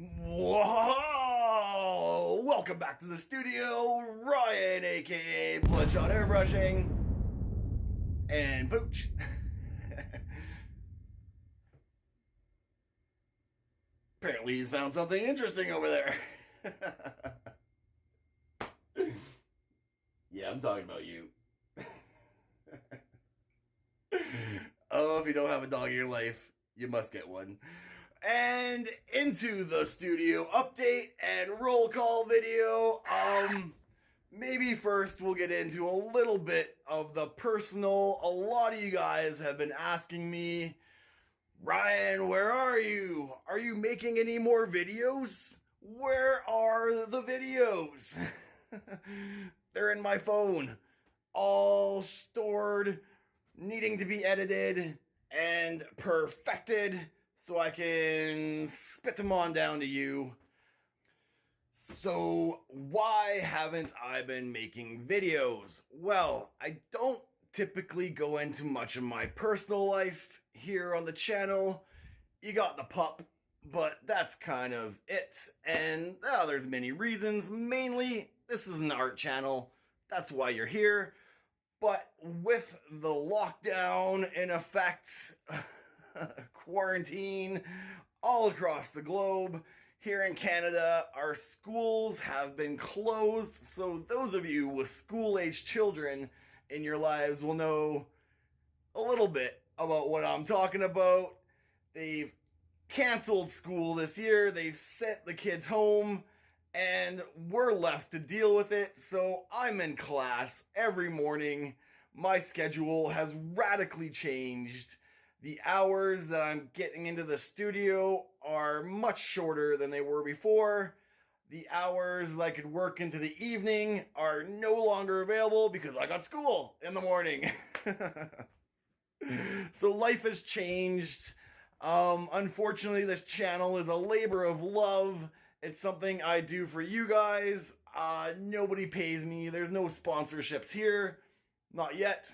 Whoa! Welcome back to the studio, Ryan, aka BloodShot Airbrushing, and Pooch. Apparently he's found something interesting over there. Yeah, I'm talking about you. Oh, if you don't have a dog in your life, you must get one. And into the studio update and roll call video. Maybe first we'll get into a little bit of the personal. A lot of you guys have been asking me, Ryan, where are you? Are you making any more videos? Where are the videos? They're in my phone, all stored, needing to be edited and perfected, so I can spit them on down to you. So why haven't I been making videos? Well, I don't typically go into much of my personal life here on the channel. You got the pup, but that's kind of it. And there's many reasons. Mainly, this is an art channel. That's why you're here. But with the lockdown in effect, quarantine all across the globe. Here in Canada, our schools have been closed, so those of you with school-age children in your lives will know a little bit about what I'm talking about. They've canceled school this year, they've sent the kids home, and we're left to deal with it, so I'm in class every morning. My schedule has radically changed. The hours that I'm getting into the studio are much shorter than they were before. The hours that I could work into the evening are no longer available because I got school in the morning. So life has changed. Unfortunately, this channel is a labor of love. It's something I do for you guys. Nobody pays me. There's no sponsorships here. Not yet.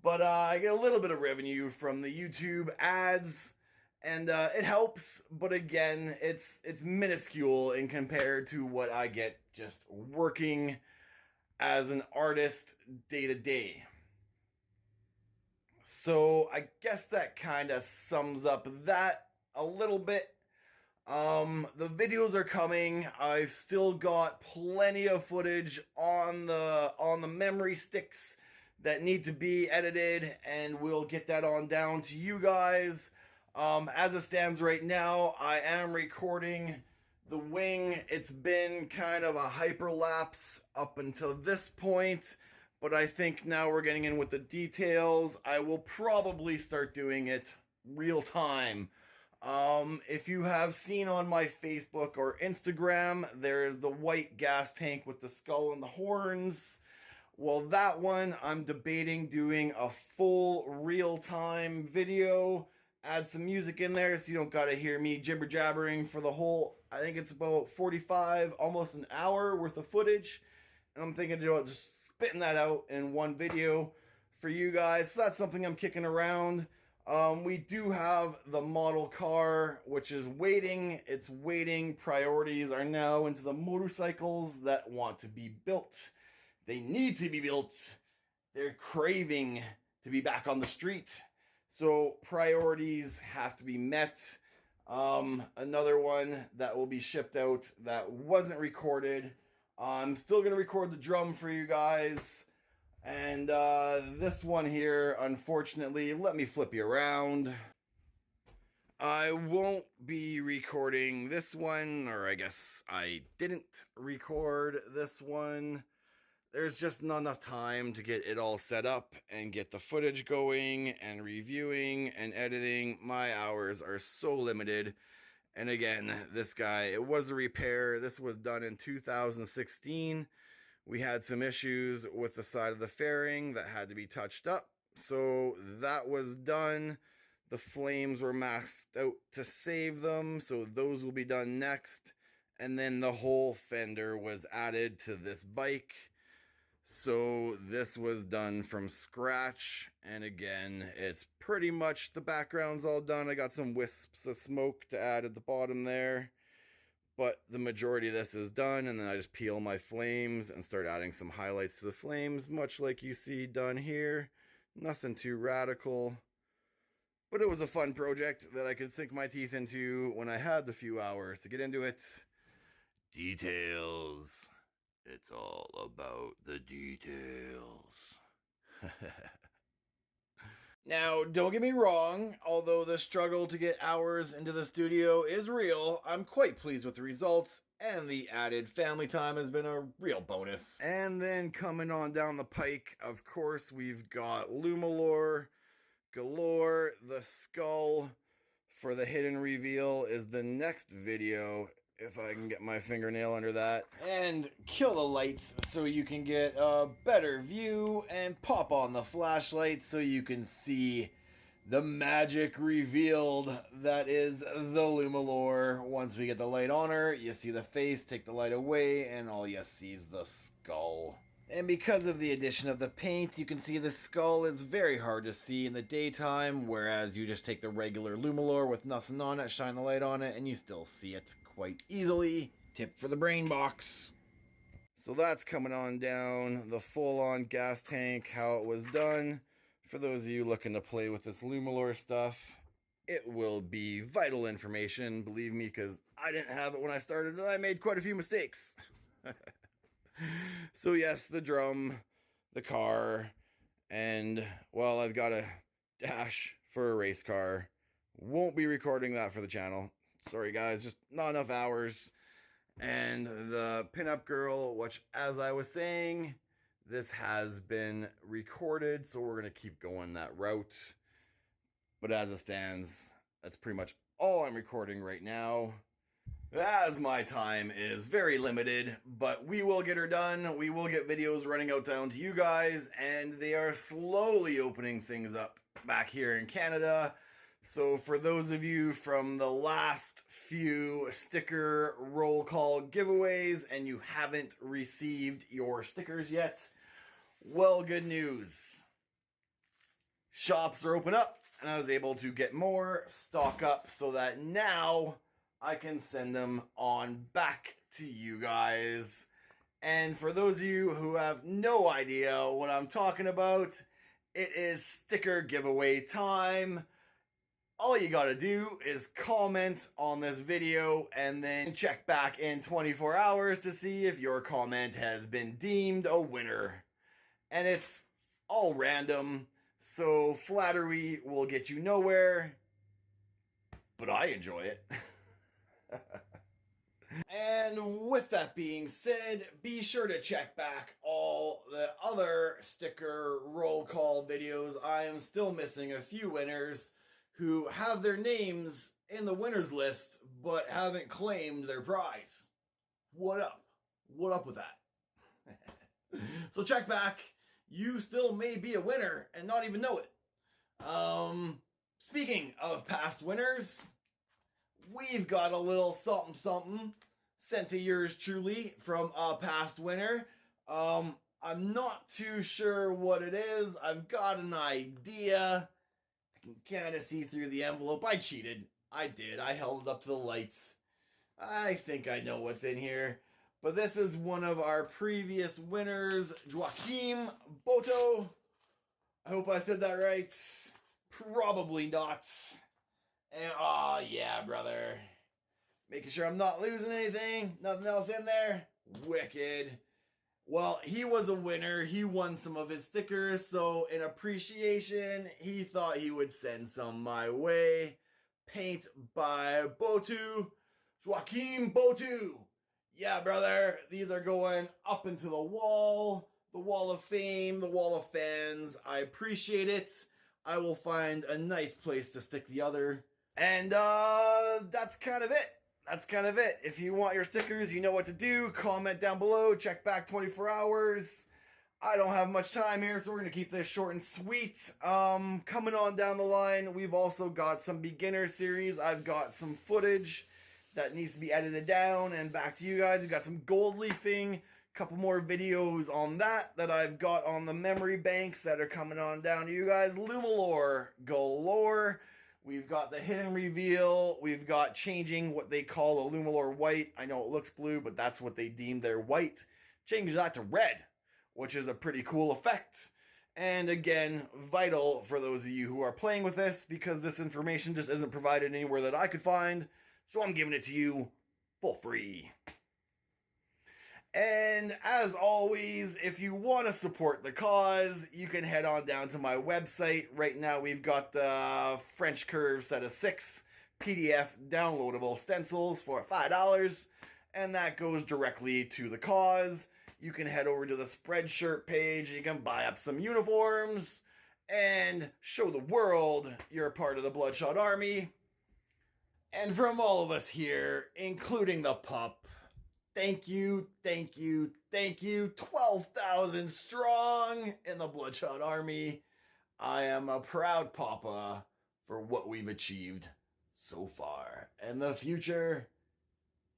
But I get a little bit of revenue from the YouTube ads, and it helps, but again, it's minuscule in compared to what I get just working as an artist day to day. So I guess that kind of sums up that a little bit. The videos are coming. I've still got plenty of footage on the memory sticks that need to be edited, and we'll get that on down to you guys. As it stands right now, I am recording the wing. It's been kind of a hyperlapse up until this point, but I think now we're getting in with the details. I will probably start doing it real time. If you have seen on my Facebook or Instagram, there's the white gas tank with the skull and the horns. Well, that one, I'm debating doing a full real-time video, add some music in there so you don't gotta hear me jibber-jabbering for the whole, I think it's about 45, almost an hour worth of footage. And I'm thinking about just spitting that out in one video for you guys. So that's something I'm kicking around. We do have the model car, which is waiting. It's waiting. Priorities are now into the motorcycles that want to be built. They need to be built. They're craving to be back on the street. So priorities have to be met. Another one that will be shipped out that wasn't recorded. I'm still going to record the drum for you guys. And this one here, unfortunately, let me flip you around. I won't be recording this one, or I guess I didn't record this one. There's just not enough time to get it all set up and get the footage going and reviewing and editing. My hours are so limited. And again, this guy, it was a repair. This was done in 2016. We had some issues with the side of the fairing that had to be touched up. So that was done. The flames were maxed out to save them. So those will be done next. And then the whole fender was added to this bike. So this was done from scratch, and again, it's pretty much the background's all done. I got some wisps of smoke to add at the bottom there, but the majority of this is done, and then I just peel my flames and start adding some highlights to the flames, much like you see done here. Nothing too radical, but it was a fun project that I could sink my teeth into when I had the few hours to get into it. Details. It's all about the details. Now, don't get me wrong, although the struggle to get hours into the studio is real, I'm quite pleased with the results, and the added family time has been a real bonus. And then coming on down the pike, of course, we've got Lumalore galore. The skull for the hidden reveal is the next video, if I can get my fingernail under that. And kill the lights so you can get a better view, and pop on the flashlight so you can see the magic revealed that is the Lumalore. Once we get the light on her, you see the face, take the light away, and all you see is the skull. And because of the addition of the paint, you can see the skull is very hard to see in the daytime, whereas you just take the regular Lumalore with nothing on it, shine the light on it, and you still see it quite easily. Tip for the brain box. So that's coming on down, the full-on gas tank, how it was done. For those of you looking to play with this Lumalore stuff, it will be vital information, believe me, because I didn't have it when I started and I made quite a few mistakes. So yes, the drum, the car, and, well, I've got a dash for a race car. Won't be recording that for the channel. Sorry guys, just not enough hours. And the pinup girl, which, as I was saying, this has been recorded, so we're going to keep going that route. But as it stands, that's pretty much all I'm recording right now, as my time is very limited, but we will get her done. We will get videos running out down to you guys, and they are slowly opening things up back here in Canada. So for those of you from the last few sticker roll call giveaways and you haven't received your stickers yet, well, good news. Shops are open up, and I was able to get more stock up so that now I can send them on back to you guys. And for those of you who have no idea what I'm talking about, it is sticker giveaway time. All you gotta do is comment on this video and then check back in 24 hours to see if your comment has been deemed a winner. And it's all random, so flattery will get you nowhere, but I enjoy it. And with that being said, be sure to check back all the other sticker roll call videos. I am still missing a few winners who have their names in the winners list but haven't claimed their prize. What up? What up with that? So check back. You still may be a winner and not even know it. Speaking of past winners, we've got a little something something sent to yours truly from a past winner. I'm not too sure what it is. I've got an idea. I can kind of see through the envelope. I cheated. I did. I held it up to the lights. I think I know what's in here. But this is one of our previous winners, Joaquim Boto. I hope I said that right. Probably not. And, oh yeah, brother. Making sure I'm not losing anything. Nothing else in there. Wicked. Well, he was a winner. He won some of his stickers. So in appreciation, he thought he would send some my way. Paint by Botu. Joaquim Botu. Yeah, brother. These are going up into the wall. The wall of fame. The wall of fans. I appreciate it. I will find a nice place to stick the other. And that's kind of it. That's kind of it. If you want your stickers, you know what to do. Comment down below. Check back 24 hours. I don't have much time here, so we're going to keep this short and sweet. Coming on down the line, we've also got some beginner series. I've got some footage that needs to be edited down and back to you guys. We've got some gold leafing couple more videos on that I've got on the memory banks that are coming on down to you guys. Lumalore galore. We've got the hidden reveal. We've got changing what they call a Lumalore white. I know it looks blue, but that's what they deem their white. Change that to red, which is a pretty cool effect. And again, vital for those of you who are playing with this, because this information just isn't provided anywhere that I could find. So I'm giving it to you for free. And as always, if you want to support the cause, you can head on down to my website. Right now we've got the French Curve set of 6 PDF downloadable stencils for $5, and that goes directly to the cause. You can head over to the Spreadshirt page, and you can buy up some uniforms and show the world you're a part of the BloodShot Army. And from all of us here, including the pup, thank you, thank you, thank you. 12,000 strong in the BloodShot Army. I am a proud papa for what we've achieved so far. And the future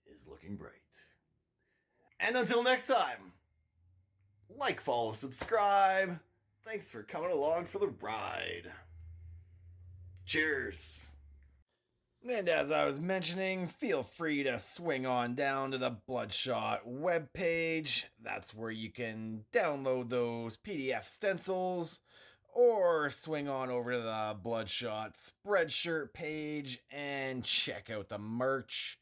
is looking bright. And until next time, like, follow, subscribe. Thanks for coming along for the ride. Cheers. And as I was mentioning, feel free to swing on down to the BloodShot webpage. That's where you can download those PDF stencils, or swing on over to the BloodShot Spreadshirt page and check out the merch.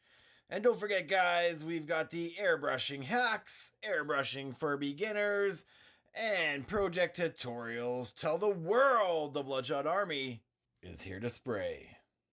And don't forget, guys, we've got the airbrushing hacks, airbrushing for beginners, and project tutorials. Tell the world the BloodShot Army is here to spray.